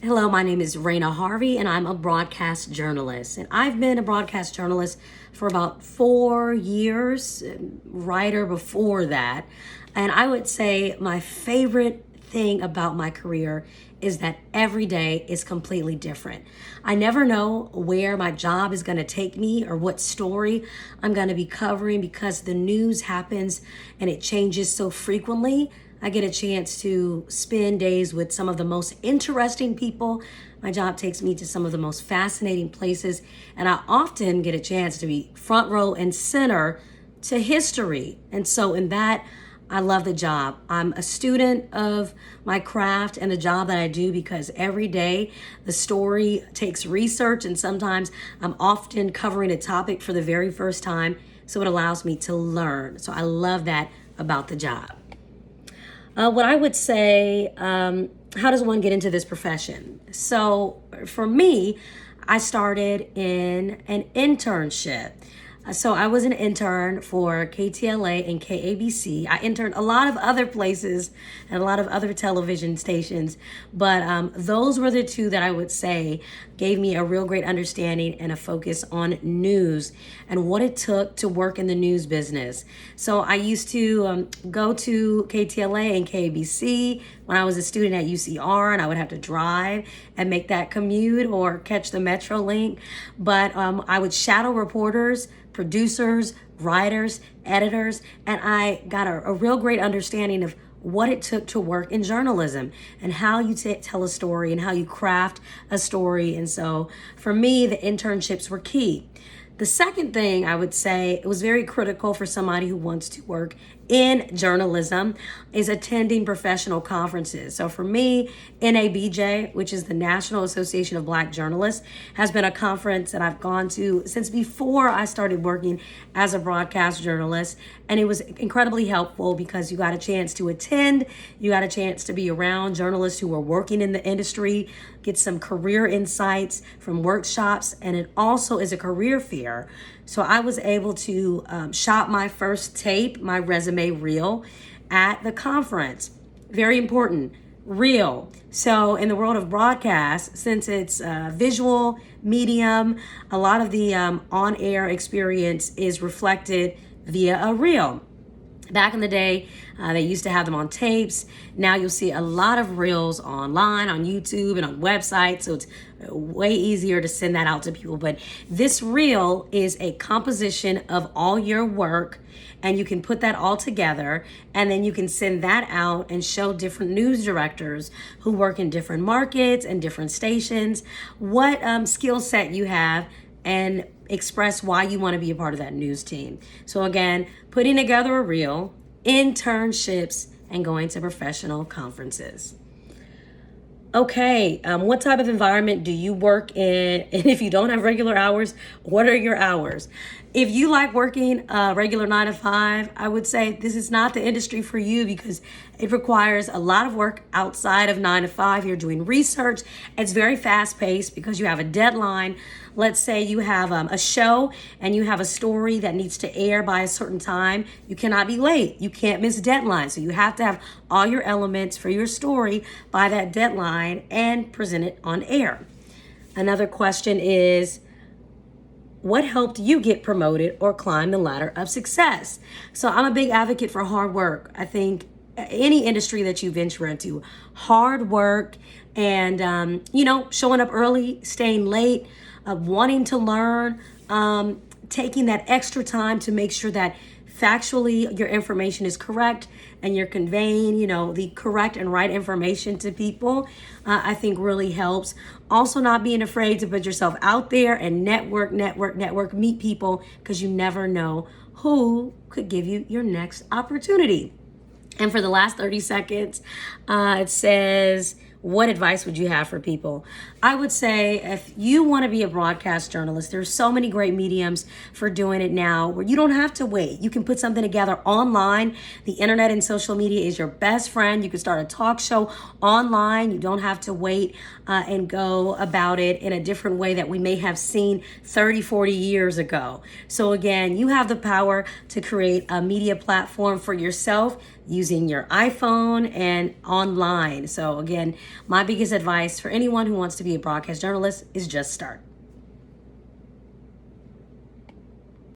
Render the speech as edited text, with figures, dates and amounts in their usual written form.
Hello, my name is Reyna Harvey, and I'm a broadcast journalist. And I've been a broadcast journalist for about 4 years, writer before that. And I would say my favorite thing about my career is that every day is completely different. I never know where my job is going to take me or what story I'm going to be covering because the news happens and it changes so frequently. I get a chance to spend days with some of the most interesting people. My job takes me to some of the most fascinating places, and I often get a chance to be front row and center to history. And so, in that, I love the job. I'm a student of my craft and the job that I do because every day the story takes research, and sometimes I'm often covering a topic for the very first time. So, it allows me to learn. So, I love that about the job. What I would say, how does one get into this profession? So for me, I started in an internship. So I was an intern for KTLA and KABC. I interned a lot of other places and a lot of other television stations, but those were the two that I would say gave me a real great understanding and a focus on news and what it took to work in the news business. So I used to go to KTLA and KABC when I was a student at UCR, and I would have to drive and make that commute or catch the Metro link. But I would shadow reporters, producers, writers, editors, and I got a real great understanding of what it took to work in journalism and how you tell a story and how you craft a story. And so for me, the internships were key. The second thing I would say, it was very critical for somebody who wants to work in journalism, is attending professional conferences. So for me, NABJ, which is the National Association of Black Journalists, has been a conference that I've gone to since before I started working as a broadcast journalist. And it was incredibly helpful because you got a chance to attend, you got a chance to be around journalists who were working in the industry, get some career insights from workshops, and it also is a career fair. So I was able to shop my first tape, my resume reel, at the conference. Very important, reel. So in the world of broadcast, since it's visual medium, a lot of the on-air experience is reflected via a reel. Back in the day, they used to have them on tapes. Now you'll see a lot of reels online, on YouTube, and on websites. So it's way easier to send that out to people. But this reel is a composition of all your work, and you can put that all together, and then you can send that out and show different news directors who work in different markets and different stations what skill set you have, and express why you want to be a part of that news team. So again, putting together a reel, internships, and going to professional conferences. Okay, what type of environment do you work in? And if you don't have regular hours, what are your hours? If you like working a regular 9 to 5, I would say this is not the industry for you because it requires a lot of work outside of 9 to 5. You're doing research. It's very fast paced because you have a deadline. Let's say you have a show and you have a story that needs to air by a certain time. You cannot be late. You can't miss deadlines. So you have to have all your elements for your story by that deadline and present it on air. Another question is, what helped you get promoted or climb the ladder of success? So I'm a big advocate for hard work. I think any industry that you venture into, hard work and, showing up early, staying late, wanting to learn, taking that extra time to make sure that factually your information is correct and you're conveying, the correct and right information to people, I think really helps. Also, not being afraid to put yourself out there and network, meet people, because you never know who could give you your next opportunity. And for the last 30 seconds, it says, what advice would you have for people? I would say if you want to be a broadcast journalist, there's so many great mediums for doing it now where you don't have to wait. You can put something together online. The internet and social media is your best friend. You can start a talk show online. You don't have to wait and go about it in a different way that we may have seen 30, 40 years ago. So again, you have the power to create a media platform for yourself using your iPhone and online. So again, my biggest advice for anyone who wants to be a broadcast journalist is just start.